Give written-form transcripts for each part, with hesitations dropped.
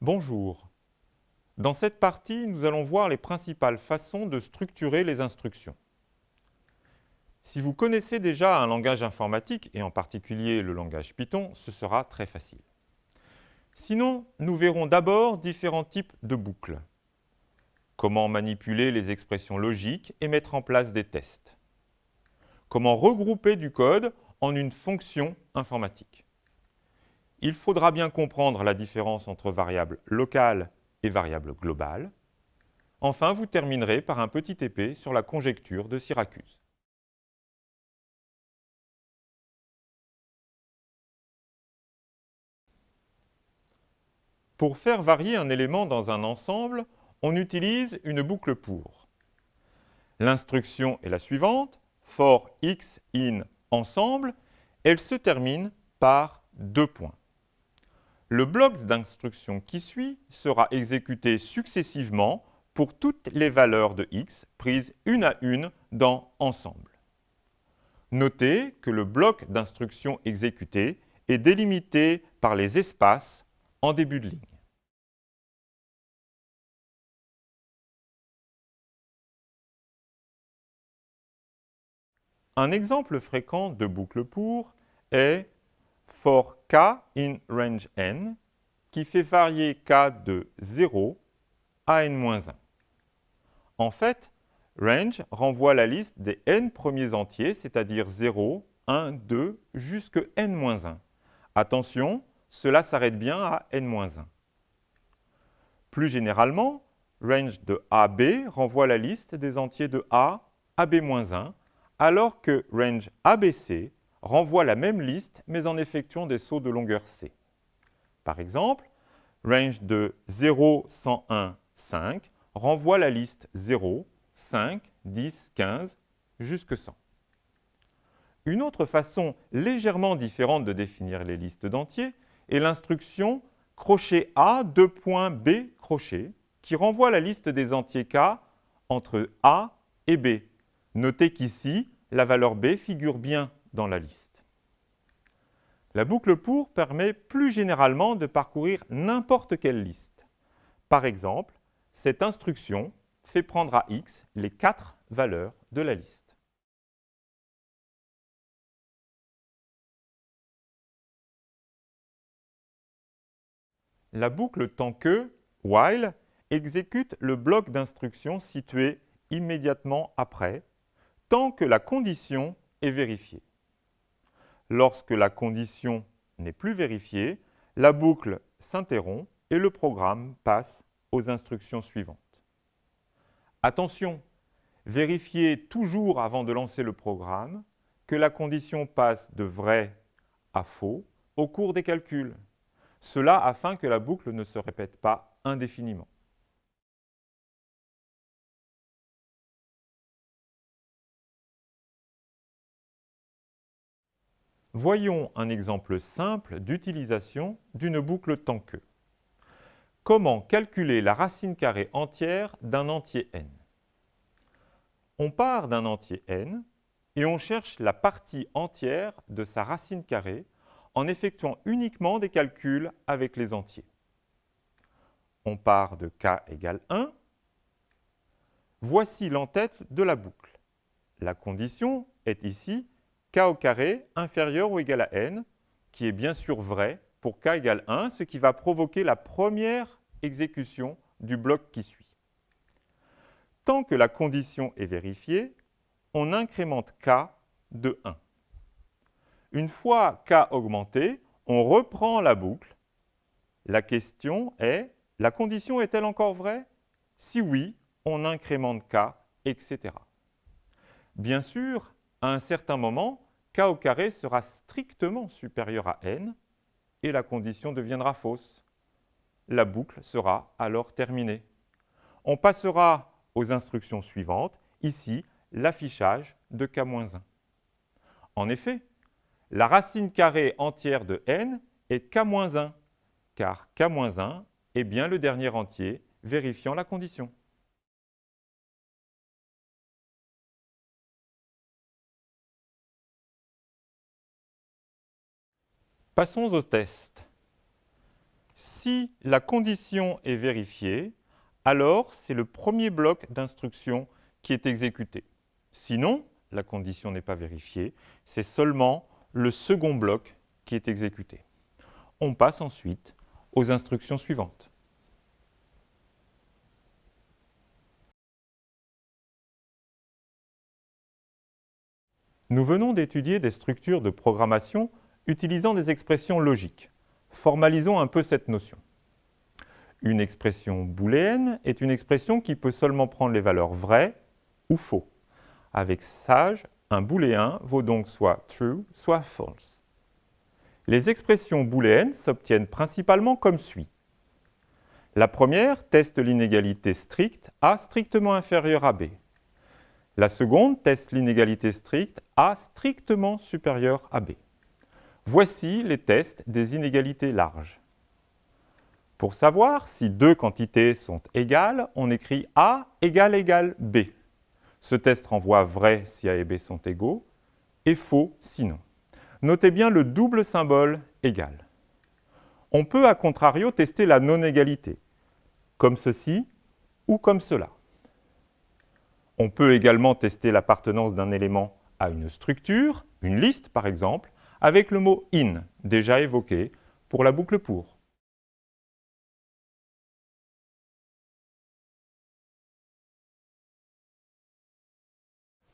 Bonjour. Dans cette partie, nous allons voir les principales façons de structurer les instructions. Si vous connaissez déjà un langage informatique, et en particulier le langage Python, ce sera très facile. Sinon, nous verrons d'abord différents types de boucles. Comment manipuler les expressions logiques et mettre en place des tests. Comment regrouper du code en une fonction informatique. Il faudra bien comprendre la différence entre variable locale et variable globale. Enfin, vous terminerez par un petit épée sur la conjecture de Syracuse. Pour faire varier un élément dans un ensemble, on utilise une boucle pour. L'instruction est la suivante, for x in ensemble, elle se termine par 2 points. Le bloc d'instruction qui suit sera exécuté successivement pour toutes les valeurs de x prises une à une dans ensemble. Notez que le bloc d'instruction exécuté est délimité par les espaces en début de ligne. Un exemple fréquent de boucle pour est for k in range n, qui fait varier k de 0 à n-1. En fait, range renvoie la liste des n premiers entiers, c'est-à-dire 0, 1, 2, jusque n-1. Attention, cela s'arrête bien à n-1. Plus généralement, range de AB renvoie la liste des entiers de A à B-1, alors que range ABC renvoie la même liste mais en effectuant des sauts de longueur C. Par exemple, range de 0, 101, 5 renvoie la liste 0, 5, 10, 15 jusque 100. Une autre façon légèrement différente de définir les listes d'entiers est l'instruction crochet A, B crochet, qui renvoie la liste des entiers K entre A et B. Notez qu'ici, la valeur B figure bien dans la liste. La boucle pour permet plus généralement de parcourir n'importe quelle liste. Par exemple, cette instruction fait prendre à x les 4 valeurs de la liste. La boucle tant que, while, exécute le bloc d'instructions situé immédiatement après, tant que la condition est vérifiée. Lorsque la condition n'est plus vérifiée, la boucle s'interrompt et le programme passe aux instructions suivantes. Attention, vérifiez toujours avant de lancer le programme que la condition passe de vrai à faux au cours des calculs. Cela afin que la boucle ne se répète pas indéfiniment. Voyons un exemple simple d'utilisation d'une boucle tant que. Comment calculer la racine carrée entière d'un entier n? On part d'un entier n et on cherche la partie entière de sa racine carrée en effectuant uniquement des calculs avec les entiers. On part de k égale 1. Voici l'entête de la boucle. La condition est ici k au carré inférieur ou égal à n, qui est bien sûr vrai pour k égale 1, ce qui va provoquer la première exécution du bloc qui suit. Tant que la condition est vérifiée, on incrémente k de 1. Une fois k augmenté, on reprend la boucle. La question est, la condition est-elle encore vraie? Si oui, on incrémente k, etc. Bien sûr, à un certain moment, k au carré sera strictement supérieur à n et la condition deviendra fausse. La boucle sera alors terminée. On passera aux instructions suivantes, ici l'affichage de k-1. En effet, la racine carrée entière de n est k-1, car k-1 est bien le dernier entier vérifiant la condition. Passons au test. Si la condition est vérifiée, alors c'est le premier bloc d'instruction qui est exécuté. Sinon, la condition n'est pas vérifiée, c'est seulement le second bloc qui est exécuté. On passe ensuite aux instructions suivantes. Nous venons d'étudier des structures de programmation utilisant des expressions logiques. Formalisons un peu cette notion. Une expression booléenne est une expression qui peut seulement prendre les valeurs vraies ou faux. Avec sage, un booléen vaut donc soit true, soit false. Les expressions booléennes s'obtiennent principalement comme suit. La première teste l'inégalité stricte A strictement inférieure à B. La seconde teste l'inégalité stricte A strictement supérieure à B. Voici les tests des inégalités larges. Pour savoir si deux quantités sont égales, on écrit A égale B. Ce test renvoie vrai si A et B sont égaux et faux sinon. Notez bien le double symbole égal. On peut à contrario tester la non-égalité, comme ceci ou comme cela. On peut également tester l'appartenance d'un élément à une structure, une liste par exemple, avec le mot in, déjà évoqué, pour la boucle pour.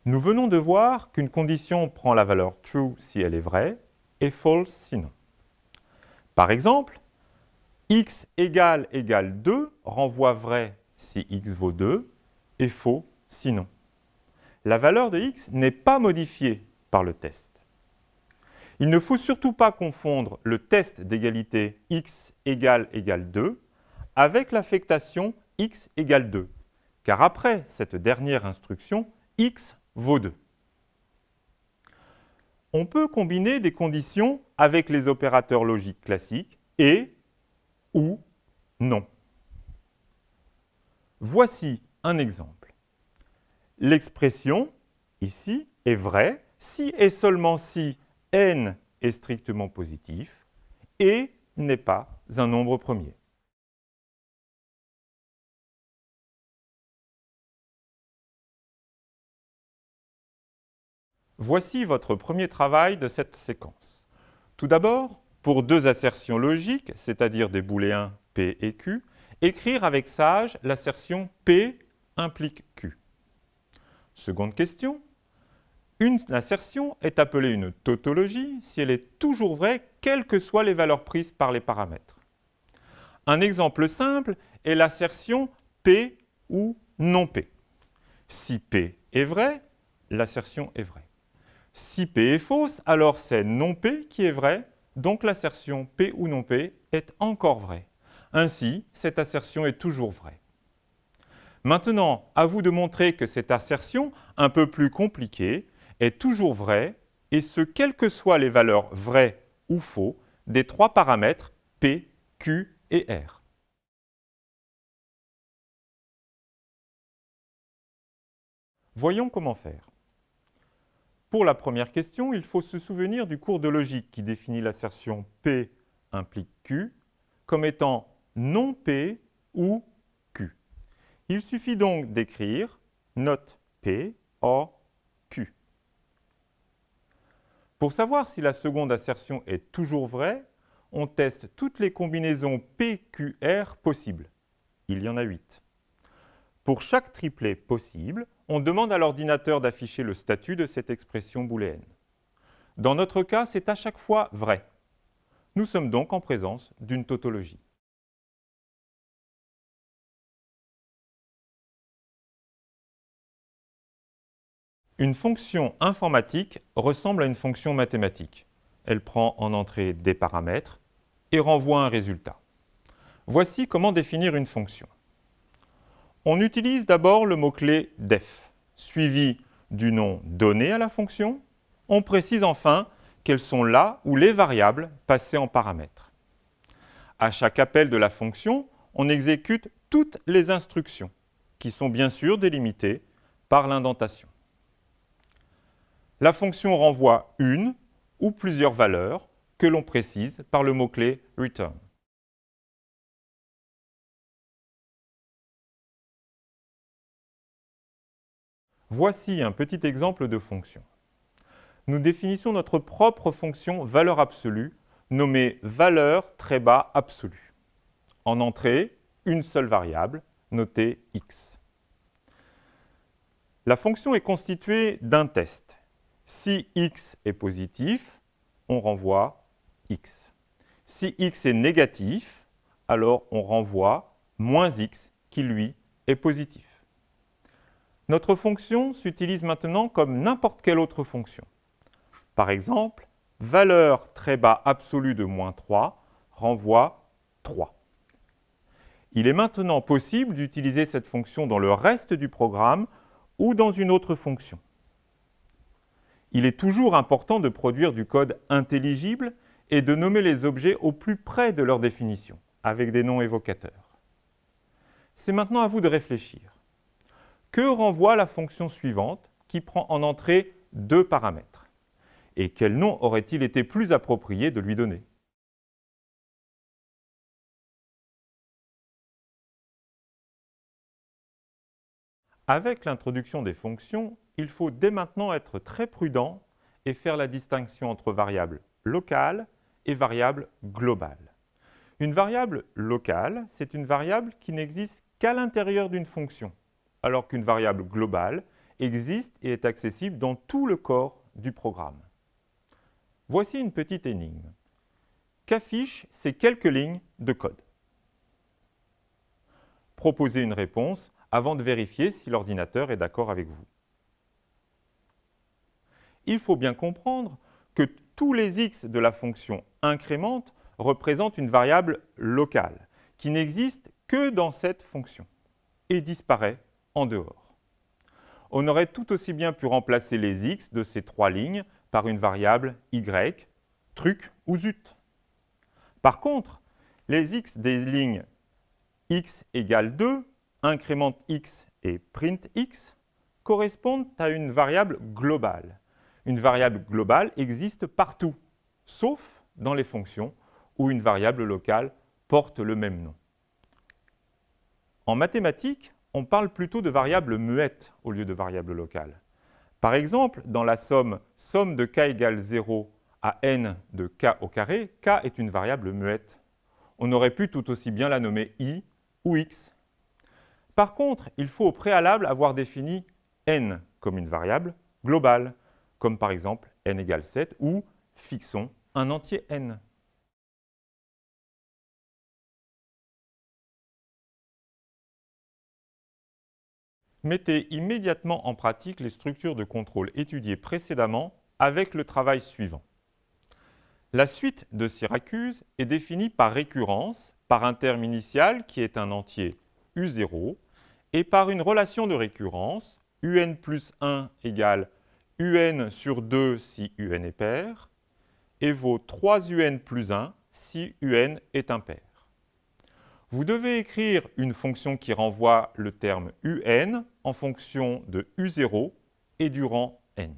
Nous venons de voir qu'une condition prend la valeur true si elle est vraie et false sinon. Par exemple, x égale 2 renvoie vrai si x vaut 2 et faux sinon. La valeur de x n'est pas modifiée par le test. Il ne faut surtout pas confondre le test d'égalité x égale 2 avec l'affectation x égale 2, car après cette dernière instruction, x vaut 2. On peut combiner des conditions avec les opérateurs logiques classiques et, ou, non. Voici un exemple. L'expression, ici, est vraie si et seulement si n est strictement positif et n'est pas un nombre premier. Voici votre premier travail de cette séquence. Tout d'abord, pour deux assertions logiques, c'est-à-dire des booléens P et Q, écrire avec sage l'assertion P implique Q. Seconde question, une assertion est appelée une tautologie si elle est toujours vraie, quelles que soient les valeurs prises par les paramètres. Un exemple simple est l'assertion P ou non P. Si P est vrai, l'assertion est vraie. Si P est fausse, alors c'est non P qui est vrai, donc l'assertion P ou non P est encore vraie. Ainsi, cette assertion est toujours vraie. Maintenant, à vous de montrer que cette assertion, un peu plus compliquée, est toujours vraie, et ce, quelles que soient les valeurs vraies ou faux des trois paramètres P, Q et R. Voyons comment faire. Pour la première question, il faut se souvenir du cours de logique qui définit l'assertion P implique Q comme étant non P ou Q. Il suffit donc d'écrire not P or Q. Pour savoir si la seconde assertion est toujours vraie, on teste toutes les combinaisons PQR possibles. Il y en a 8. Pour chaque triplet possible, on demande à l'ordinateur d'afficher le statut de cette expression booléenne. Dans notre cas, c'est à chaque fois vrai. Nous sommes donc en présence d'une tautologie. Une fonction informatique ressemble à une fonction mathématique. Elle prend en entrée des paramètres et renvoie un résultat. Voici comment définir une fonction. On utilise d'abord le mot-clé def, suivi du nom donné à la fonction. On précise enfin quelles sont là ou les variables passées en paramètres. À chaque appel de la fonction, on exécute toutes les instructions, qui sont bien sûr délimitées par l'indentation. La fonction renvoie une ou plusieurs valeurs que l'on précise par le mot-clé return. Voici un petit exemple de fonction. Nous définissons notre propre fonction valeur absolue, nommée valeur trait bas absolue. En entrée, une seule variable, notée x. La fonction est constituée d'un test. Si x est positif, on renvoie x. Si x est négatif, alors on renvoie moins x qui, lui, est positif. Notre fonction s'utilise maintenant comme n'importe quelle autre fonction. Par exemple, valeur trait bas absolue de moins 3 renvoie 3. Il est maintenant possible d'utiliser cette fonction dans le reste du programme ou dans une autre fonction. Il est toujours important de produire du code intelligible et de nommer les objets au plus près de leur définition, avec des noms évocateurs. C'est maintenant à vous de réfléchir. Que renvoie la fonction suivante qui prend en entrée 2 paramètres? Et quel nom aurait-il été plus approprié de lui donner? Avec l'introduction des fonctions, il faut dès maintenant être très prudent et faire la distinction entre variables locales et variables globales. Une variable locale, c'est une variable qui n'existe qu'à l'intérieur d'une fonction, alors qu'une variable globale existe et est accessible dans tout le corps du programme. Voici une petite énigme. Qu'affichent ces quelques lignes de code? Proposez une réponse avant de vérifier si l'ordinateur est d'accord avec vous. Il faut bien comprendre que tous les x de la fonction incrémente représentent une variable locale qui n'existe que dans cette fonction et disparaît en dehors. On aurait tout aussi bien pu remplacer les x de ces 3 lignes par une variable y, truc ou zut. Par contre, les x des lignes x égale 2, incrémente x et print x correspondent à une variable globale. Une variable globale existe partout, sauf dans les fonctions où une variable locale porte le même nom. En mathématiques, on parle plutôt de variable muette au lieu de variable locale. Par exemple, dans la somme de k égale 0 à n de k au carré, k est une variable muette. On aurait pu tout aussi bien la nommer i ou x. Par contre, il faut au préalable avoir défini n comme une variable globale, comme par exemple n égale 7 ou fixons un entier n. Mettez immédiatement en pratique les structures de contrôle étudiées précédemment avec le travail suivant. La suite de Syracuse est définie par récurrence, par un terme initial qui est un entier U0, et par une relation de récurrence, UN plus 1 égale UN sur 2 si UN est pair, et vaut 3UN plus 1 si UN est impair. Vous devez écrire une fonction qui renvoie le terme UN en fonction de U0 et du rang n.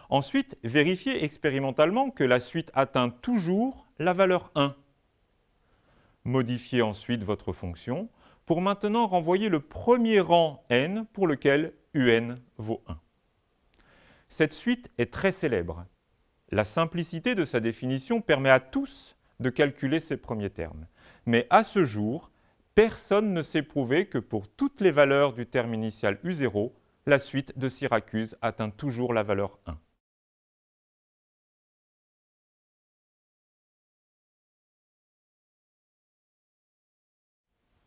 Ensuite, vérifiez expérimentalement que la suite atteint toujours la valeur 1. Modifiez ensuite votre fonction pour maintenant renvoyer le premier rang n pour lequel UN vaut 1. Cette suite est très célèbre. La simplicité de sa définition permet à tous de calculer ces premiers termes. Mais à ce jour, personne ne sait prouver que pour toutes les valeurs du terme initial U0, la suite de Syracuse atteint toujours la valeur 1.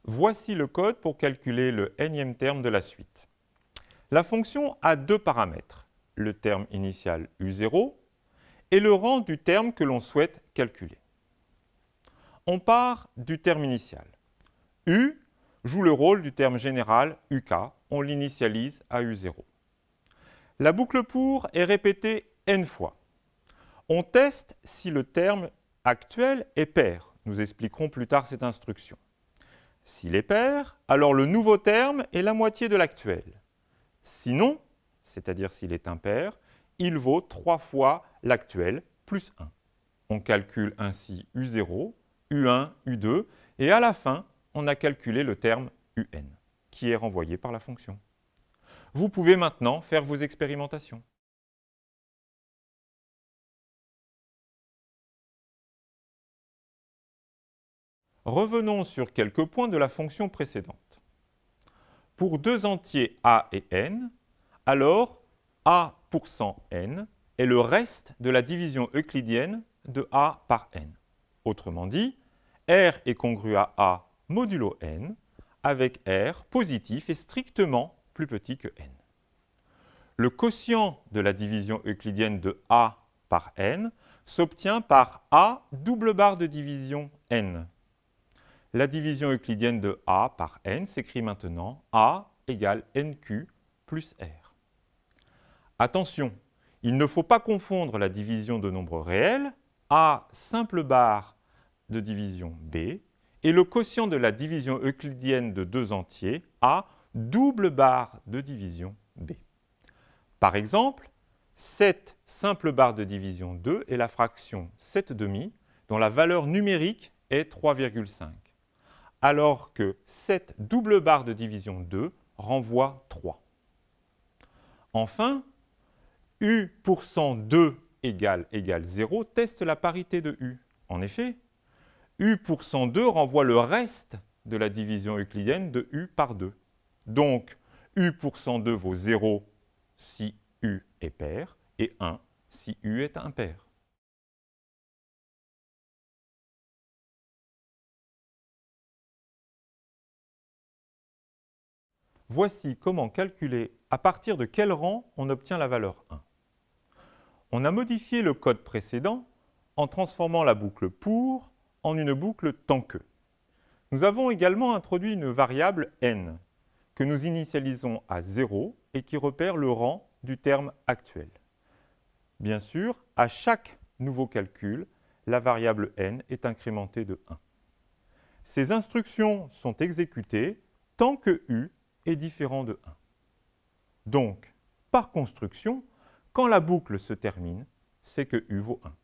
Voici le code pour calculer le nème terme de la suite. La fonction a 2 paramètres, le terme initial U0 et le rang du terme que l'on souhaite calculer. On part du terme initial. U joue le rôle du terme général UK, on l'initialise à U0. La boucle pour est répétée n fois. On teste si le terme actuel est pair. Nous expliquerons plus tard cette instruction. S'il est pair, alors le nouveau terme est la moitié de l'actuel. Sinon, c'est-à-dire s'il est impair, il vaut 3 fois l'actuel plus 1. On calcule ainsi U0, U1, U2, et à la fin, on a calculé le terme UN, qui est renvoyé par la fonction. Vous pouvez maintenant faire vos expérimentations. Revenons sur quelques points de la fonction précédente. Pour deux entiers a et n, alors a%n est le reste de la division euclidienne de a par n. Autrement dit, R est congru à A modulo n, avec R positif et strictement plus petit que n. Le quotient de la division euclidienne de A par n s'obtient par A double barre de division n. La division euclidienne de A par n s'écrit maintenant A égale nq plus R. Attention, il ne faut pas confondre la division de nombres réels, A simple barre de division B, et le quotient de la division euclidienne de deux entiers, A double barre de division B. Par exemple, 7 simple barre de division 2 est la fraction 7/2 dont la valeur numérique est 3,5, alors que 7 double barre de division 2 renvoie 3. Enfin, U%2 égale 0 teste la parité de U. En effet, U%2 renvoie le reste de la division euclidienne de U par 2. Donc, U%2 vaut 0 si U est pair et 1 si U est impair. Voici comment calculer à partir de quel rang on obtient la valeur 1. On a modifié le code précédent en transformant la boucle pour en une boucle tant que. Nous avons également introduit une variable n que nous initialisons à 0 et qui repère le rang du terme actuel. Bien sûr, à chaque nouveau calcul, la variable n est incrémentée de 1. Ces instructions sont exécutées tant que u est différent de 1. Donc, par construction, quand la boucle se termine, c'est que u vaut 1.